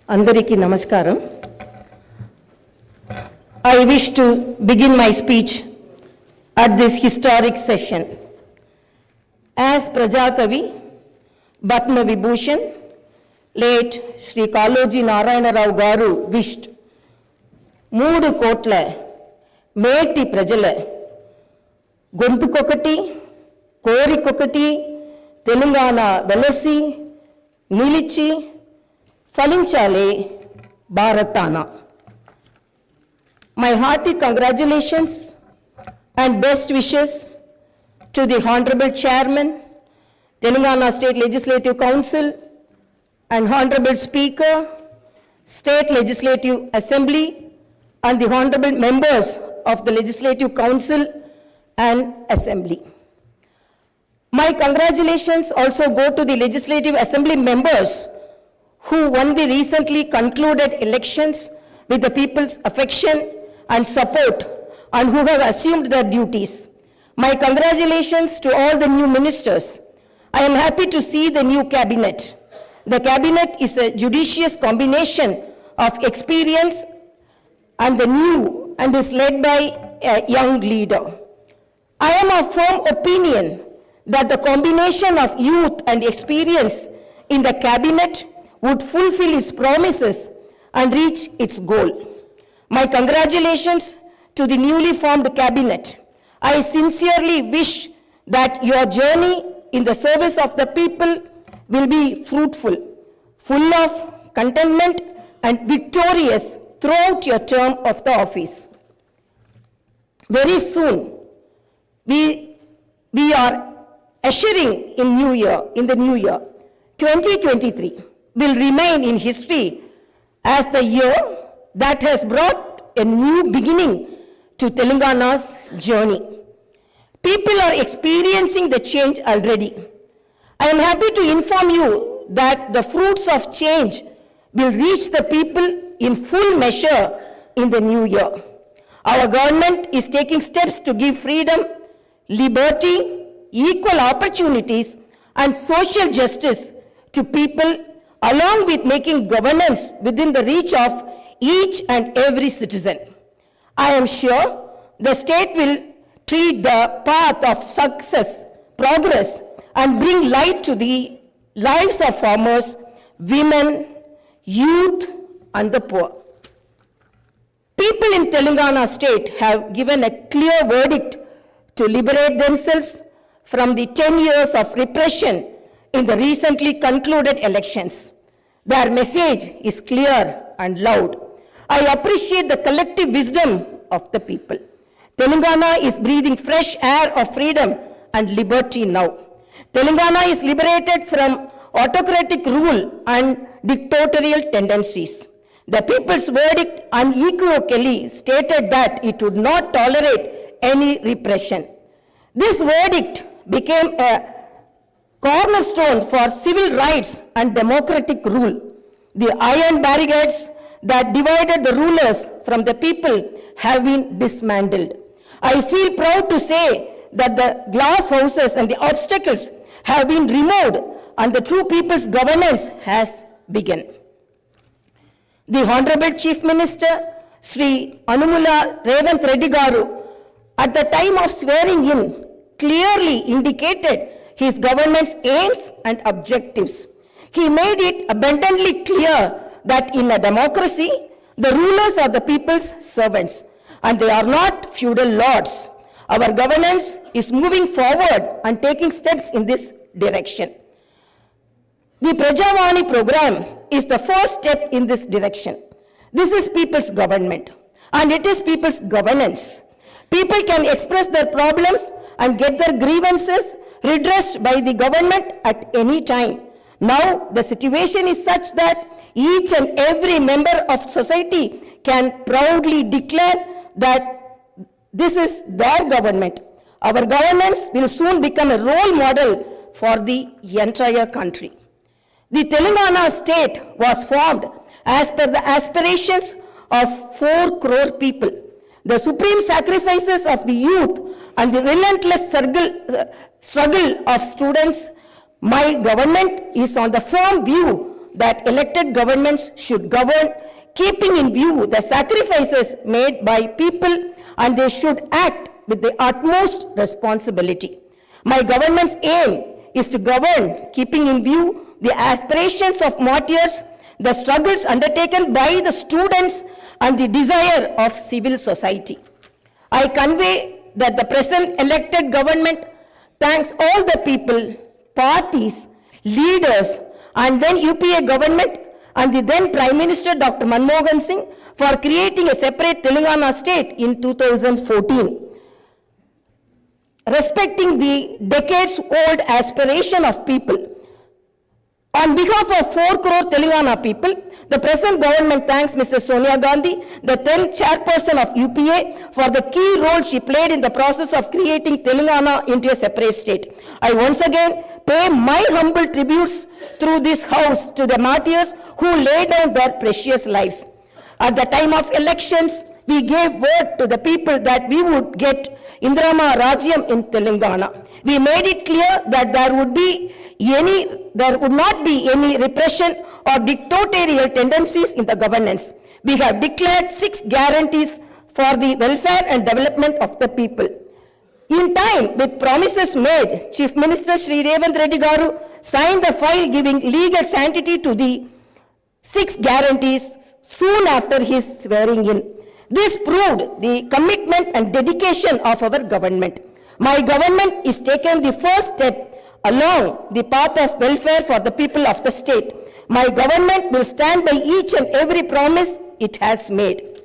Andariki Namaskaram. I wish to begin my speech at this historic session. As Prajakavi, Batma Vibhushan, late Sri Kaloji Narayana Rao Garu wished, Moodu Kotla, Meti Prajala, Gontukokati, Korikokati, Telangana Velasi, Nilichi, Falinchale, Bharatana. My hearty congratulations and best wishes to the Honorable Chairman, Telangana State Legislative Council, and Honorable Speaker, State Legislative Assembly, and the Honorable Members of the Legislative Council and Assembly. My congratulations also go to the Legislative Assembly members who won the recently concluded elections with the people's affection and support and who have assumed their duties. My congratulations to all the new ministers. I am happy to see the new cabinet. The cabinet is a judicious combination of experience and the new and is led by a young leader. I am of firm opinion that the combination of youth and experience in the cabinet would fulfill its promises and reach its goal. My congratulations to the newly formed cabinet. I sincerely wish that your journey in the service of the people will be fruitful, full of contentment and victorious throughout your term of the office. Very soon, we are ushering in the new year. 2023 will remain in history as the year that has brought a new beginning to Telangana's journey. People are experiencing the change already. I am happy to inform you that the fruits of change will reach the people in full measure in the new year. Our government is taking steps to give freedom, liberty, equal opportunities, and social justice to people, along with making governance within the reach of each and every citizen. I am sure the state will tread the path of success, progress, and bring light to the lives of farmers, women, youth, and the poor. People in Telangana state have given a clear verdict to liberate themselves from the 10 years of repression in the recently concluded elections. Their message is clear and loud. I appreciate the collective wisdom of the people. Telangana is breathing fresh air of freedom and liberty now. Telangana is liberated from autocratic rule and dictatorial tendencies. The people's verdict unequivocally stated that it would not tolerate any repression. This verdict became a cornerstone for civil rights and democratic rule. The iron barricades that divided the rulers from the people have been dismantled. I feel proud to say that the glass houses and the obstacles have been removed and the true people's governance has begun. The Honorable Chief Minister, Sri Revanth Reddy Garu, at the time of swearing in, clearly indicated his government's aims and objectives. He made it abundantly clear that in a democracy, the rulers are the people's servants and they are not feudal lords. Our governance is moving forward and taking steps in this direction. The Prajavani program is the first step in this direction. This is people's government and it is people's governance. People can express their problems and get their grievances redressed by the government at any time. Now the situation is such that each and every member of society can proudly declare that this is their government. Our governance will soon become a role model for the entire country. The Telangana state was formed as per the aspirations of 4 crore people. The supreme sacrifices of the youth and the relentless struggle of students, my government is on the firm view that elected governments should govern keeping in view the sacrifices made by people, and they should act with the utmost responsibility. My government's aim is to govern keeping in view the aspirations of martyrs, the struggles undertaken by the students, and the desire of civil society. I convey that the present elected government thanks all the people, parties, leaders, and then UPA government and the then Prime Minister Dr. Manmohan Singh for creating a separate Telangana state in 2014. Respecting the decades-old aspiration of people, on behalf of 4 crore Telangana people, the present government thanks Mrs. Sonia Gandhi, the then chairperson of UPA, for the key role she played in the process of creating Telangana into a separate state. I once again pay my humble tributes through this house to the martyrs who laid down their precious lives. At the time of elections, we gave word to the people that we would get Indrama Rajyam in Telangana. We made it clear that there would not be any repression or dictatorial tendencies in the governance. We have declared 6 guarantees for the welfare and development of the people. In time, with promises made, Chief Minister Shri Revanth Reddy Garu signed the file giving legal sanctity to the 6 guarantees soon after his swearing in. This proved the commitment and dedication of our government. My government is taking the first step along the path of welfare for the people of the state. My government will stand by each and every promise it has made.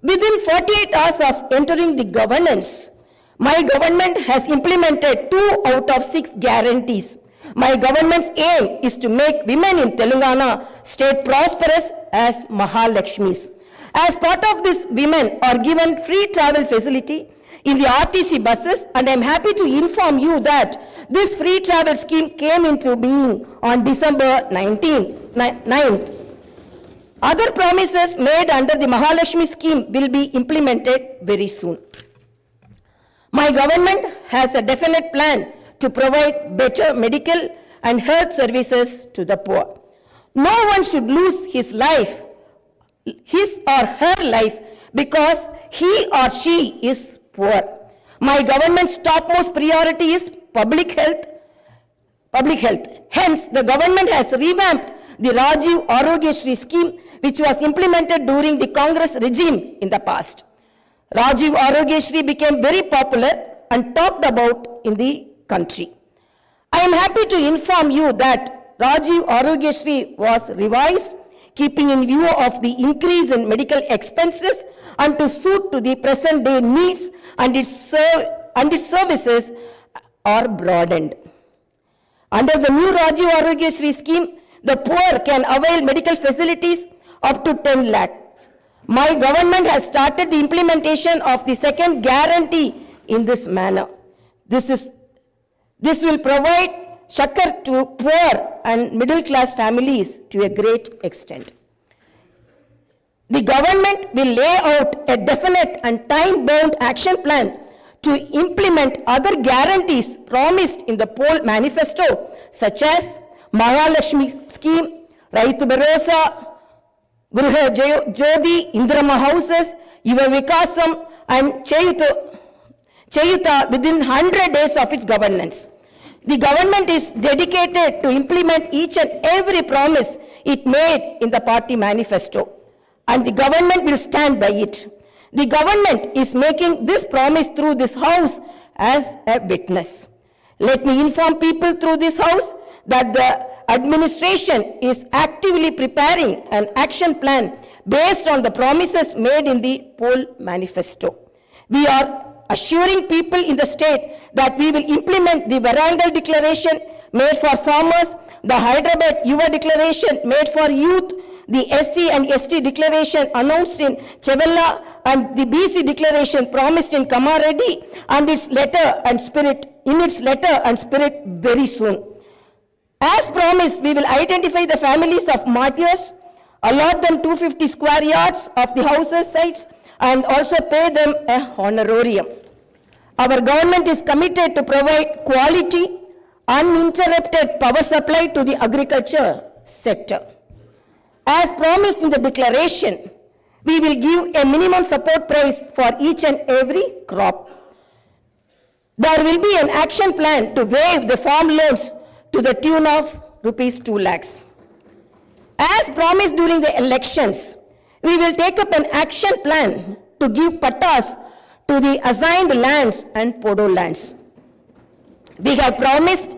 Within 48 hours of entering the governance, my government has implemented 2 out of 6 guarantees. My government's aim is to make women in Telangana state prosperous as Mahalakshmis. As part of this, women are given free travel facility in the RTC buses, and I am happy to inform you that this free travel scheme came into being on December 9th. Other promises made under the Mahalakshmi scheme will be implemented very soon. My government has a definite plan to provide better medical and health services to the poor. No one should lose his or her life because he or she is poor. My government's topmost priority is public health. Hence, the government has revamped the Rajiv Arogyasri scheme, which was implemented during the Congress regime in the past. Rajiv Arogyasri became very popular and talked about in the country. I am happy to inform you that Rajiv Arogyasri was revised, keeping in view of the increase in medical expenses and to suit to the present day needs, and its services are broadened. Under the new Rajiv Arogyasri scheme, the poor can avail medical facilities up to 10 lakhs. My government has started the implementation of the second guarantee in this manner. This will provide succor to poor and middle class families to a great extent. The government will lay out a definite and time-bound action plan to implement other guarantees promised in the poll manifesto, such as Mahalakshmi scheme, Raitu Bharosa, Gruha Jyoti, Indrama houses, Yuva Vikasam, and Chayuta within 100 days of its governance. The government is dedicated to implement each and every promise it made in the party manifesto, and the government will stand by it. The government is making this promise through this house as a witness. Let me inform people through this house that the administration is actively preparing an action plan based on the promises made in the poll manifesto. We are assuring people in the state that we will implement the Varangal declaration made for farmers, the Hyderabad Yuva declaration made for youth, the SC and ST declaration announced in Chevella, and the BC declaration promised in Kamareddy, and its letter and spirit very soon. As promised, we will identify the families of martyrs, allot them 250 square yards of the houses sites, and also pay them a honorarium. Our government is committed to provide quality, uninterrupted power supply to the agriculture sector. As promised in the declaration, we will give a minimum support price for each and every crop. There will be an action plan to waive the farm loans to the tune of rupees 2 lakhs. As promised during the elections, we will take up an action plan to give pattas to the assigned lands and podo lands. We have promised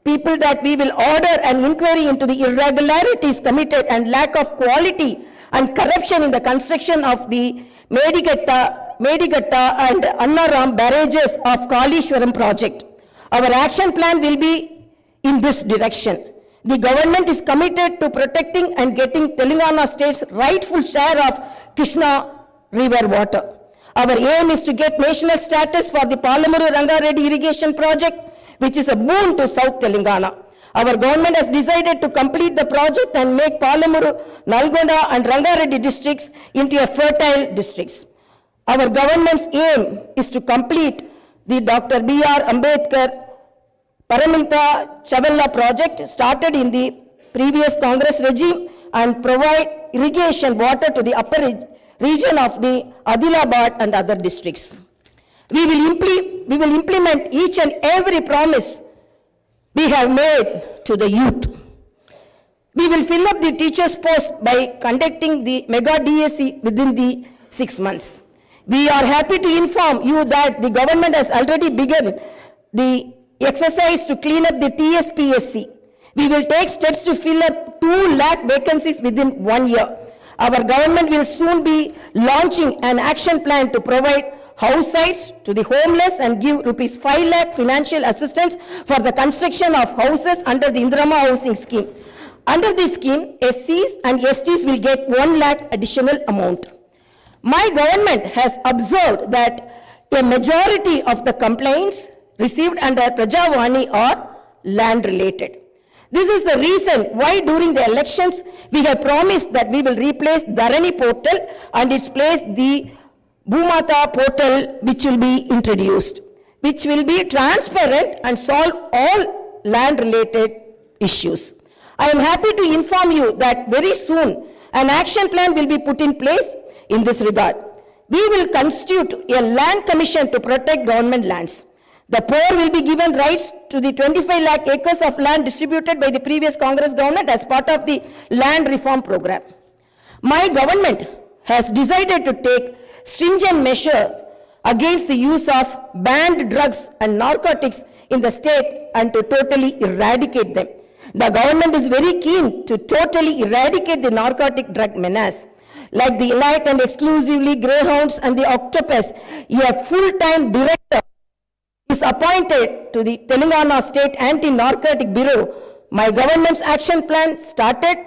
people that we will order an inquiry into the irregularities committed and lack of quality and corruption in the construction of the Medigatta and Annaram barrages of Kalishwaram project. Our action plan will be in this direction. The government is committed to protecting and getting Telangana state's rightful share of Krishna river water. Our aim is to get national status for the Palamuru Rangareddy irrigation project, which is a boon to South Telangana. Our government has decided to complete the project and make Palamuru, Nalgonda and Rangareddy districts into a fertile districts. Our government's aim is to complete the Dr. B.R. Ambedkar Paramita Chavella project started in the previous Congress regime and provide irrigation water to the upper region of the Adilabad and other districts. We will implement each and every promise we have made to the youth. We will fill up the teachers' post by conducting the mega DSC within the 6 months. We are happy to inform you that the government has already begun the exercise to clean up the TSPSC. We will take steps to fill up 2 lakh vacancies within 1 year. Our government will soon be launching an action plan to provide house sites to the homeless and give rupees 5 lakh financial assistance for the construction of houses under the Indirama housing scheme. Under this scheme, SCs and STs will get 1 lakh additional amount. My government has observed that a majority of the complaints received under Prajavani are land related. This is the reason why during the elections we have promised that we will replace Dharani portal and its place the Bhumata portal, which will be introduced, which will be transparent and solve all land related issues. I am happy to inform you that very soon an action plan will be put in place in this regard. We will constitute a land commission to protect government lands. The poor will be given rights to the 25 lakh acres of land distributed by the previous Congress government as part of the land reform program. My government has decided to take stringent measures against the use of banned drugs and narcotics in the state and to totally eradicate them. The government is very keen to totally eradicate the narcotic drug menace. Like the elite and exclusively greyhounds and the octopus, a full-time director is appointed to the Telangana State Anti-Narcotic Bureau. My government's action plan started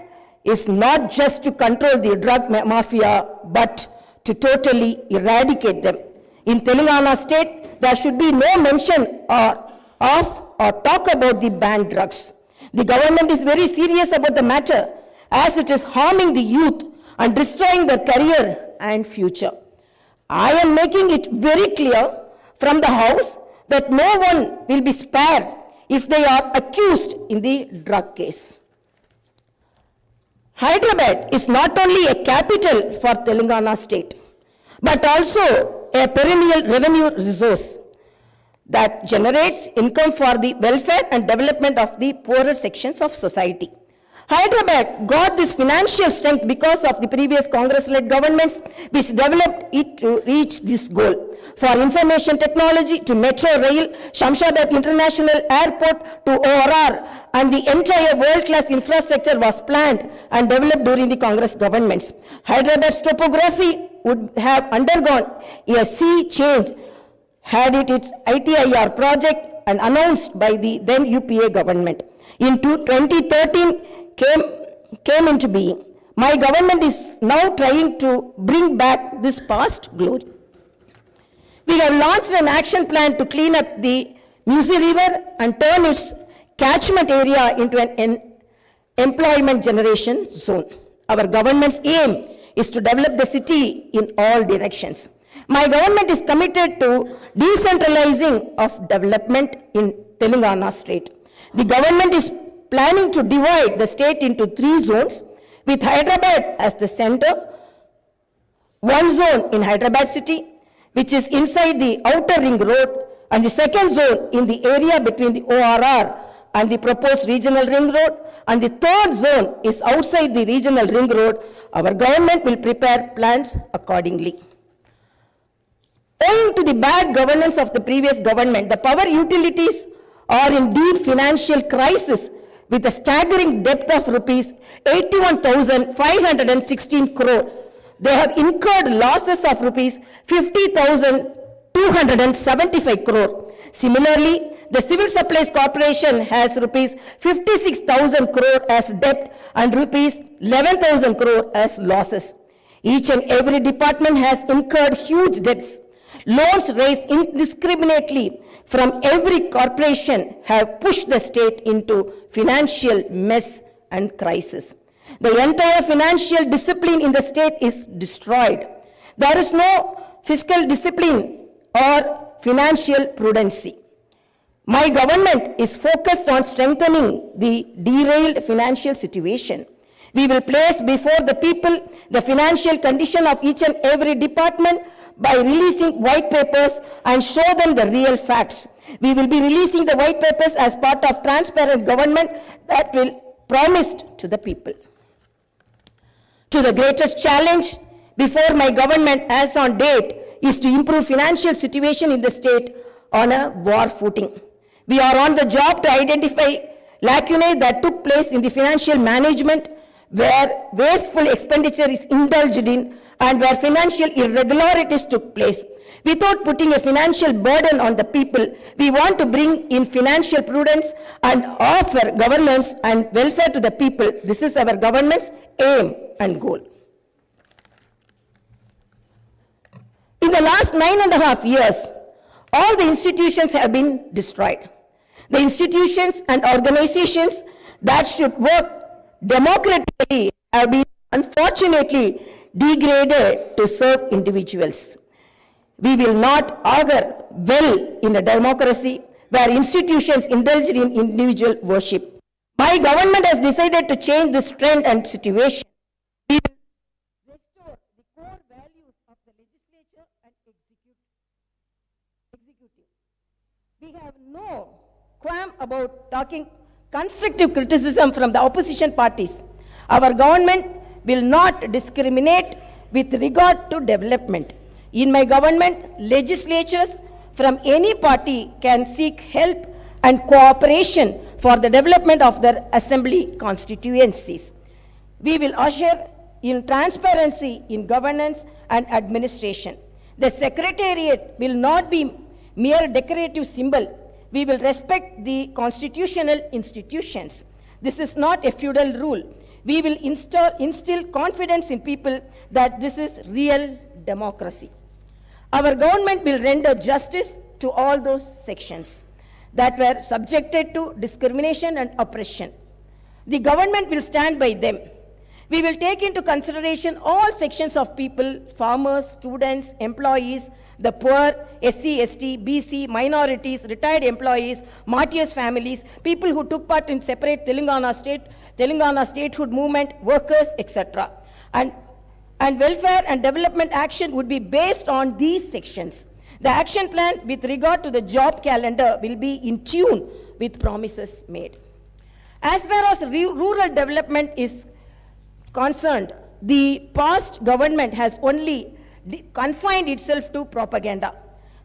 is not just to control the drug mafia, but to totally eradicate them. In Telangana State, there should be no mention of or talk about the banned drugs. The government is very serious about the matter as it is harming the youth and destroying their career and future. I am making it very clear from the House that no one will be spared if they are accused in the drug case. Hyderabad is not only a capital for Telangana state, but also a perennial revenue resource that generates income for the welfare and development of the poorer sections of society. Hyderabad got this financial strength because of the previous Congress-led governments which developed it to reach this goal. For information technology to metro rail, Shamshabad International Airport to ORR, and the entire world-class infrastructure was planned and developed during the Congress governments. Hyderabad's topography would have undergone a sea change had it its ITIR project and announced by the then UPA government. In 2013, came into being. My government is now trying to bring back this past glory. We have launched an action plan to clean up the Musi River and turn its catchment area into an employment generation zone. Our government's aim is to develop the city in all directions. My government is committed to decentralizing of development in Telangana state. The government is planning to divide the state into 3 zones with Hyderabad as the center, one zone in Hyderabad city, which is inside the outer ring road, and the second zone in the area between the ORR and the proposed regional ring road, and the third zone is outside the regional ring road. Our government will prepare plans accordingly. Owing to the bad governance of the previous government, the power utilities are in deep financial crisis with a staggering debt of rupees 81,516 crore. They have incurred losses of rupees 50,275 crore. Similarly, the Civil Supplies Corporation has rupees 56,000 crore as debt and rupees 11,000 crore as losses. Each and every department has incurred huge debts. Loans raised indiscriminately from every corporation have pushed the state into financial mess and crisis. The entire financial discipline in the state is destroyed. There is no fiscal discipline or financial prudency. My government is focused on strengthening the derailed financial situation. We will place before the people the financial condition of each and every department by releasing white papers and show them the real facts. We will be releasing the white papers as part of transparent government that will promised to the people. To the greatest challenge before my government as on date is to improve financial situation in the state on a war footing. We are on the job to identify lacunae that took place in the financial management where wasteful expenditure is indulged in and where financial irregularities took place. Without putting a financial burden on the people, we want to bring in financial prudence and offer governance and welfare to the people. This is our government's aim and goal. In the last 9.5 years, all the institutions have been destroyed. The institutions and organizations that should work democratically have been unfortunately degraded to serve individuals. We will not augur well in a democracy where institutions indulge in individual worship. My government has decided to change this trend and situation. We will restore the core values of the legislature and executive. We have no qualm about talking constructive criticism from the opposition parties. Our government will not discriminate with regard to development. In my government, legislatures from any party can seek help and cooperation for the development of their assembly constituencies. We will usher in transparency in governance and administration. The secretariat will not be mere decorative symbol. We will respect the constitutional institutions. This is not a feudal rule. We will instill confidence in people that this is real democracy. Our government will render justice to all those sections that were subjected to discrimination and oppression. The government will stand by them. We will take into consideration all sections of people, farmers, students, employees, the poor, SC, ST, BC, minorities, retired employees, martyrs' families, people who took part in separate Telangana statehood movement, workers, etc. And welfare and development action would be based on these sections. The action plan with regard to the job calendar will be in tune with promises made. As far as rural development is concerned, the past government has only confined itself to propaganda.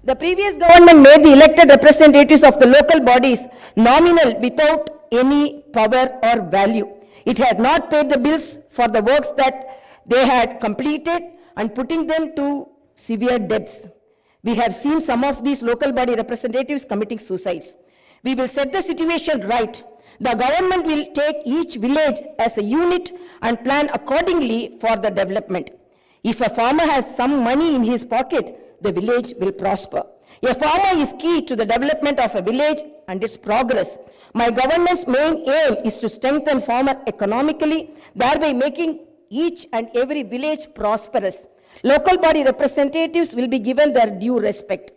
The previous government made the elected representatives of the local bodies nominal without any power or value. It had not paid the bills for the works that they had completed and putting them to severe debts. We have seen some of these local body representatives committing suicides. We will set the situation right. The government will take each village as a unit and plan accordingly for the development. If a farmer has some money in his pocket, the village will prosper. A farmer is key to the development of a village and its progress. My government's main aim is to strengthen farmer economically, thereby making each and every village prosperous. Local body representatives will be given their due respect.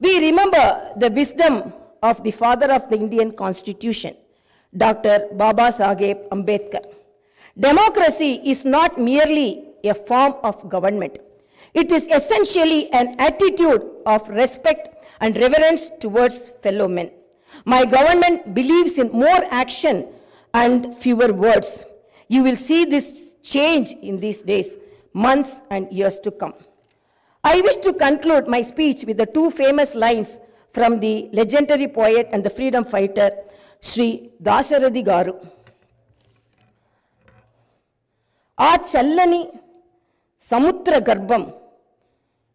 We remember the wisdom of the father of the Indian Constitution, Dr. Baba Saheb Ambedkar. Democracy is not merely a form of government. It is essentially an attitude of respect and reverence towards fellow men. My government believes in more action and fewer words. You will see this change in these days, months and years to come. I wish to conclude my speech with the two famous lines from the legendary poet and the freedom fighter, Sri Dasharathy Garu. ఆ చల్లని సముద్ర గర్భం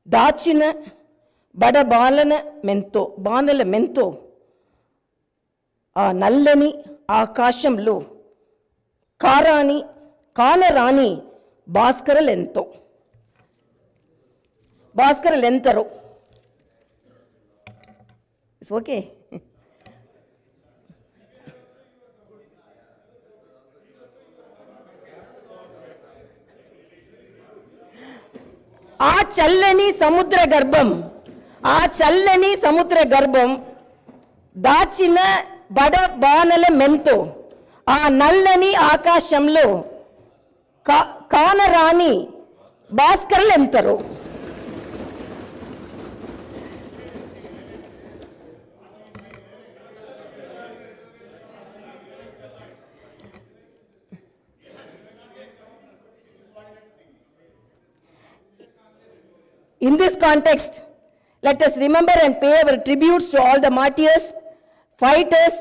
దాచిన బడబాలన మెంతో బాణల మెంతో ఆ నల్లని ఆకాశంలో కానరాని భాస్కరలెంతరో it's okay. ఆ చల్లని సముద్ర గర్భం దాచిన బడబానల మెంతో ఆ నల్లని ఆకాశంలో కానరాని భాస్కరులెంతరో. In this context, let us remember and pay our tributes to all the martyrs, fighters,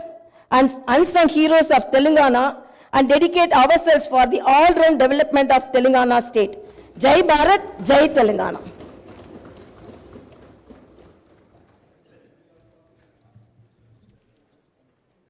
and unsung heroes of Telangana and dedicate ourselves for the all-round development of Telangana state. Jai Bharat, Jai Telangana.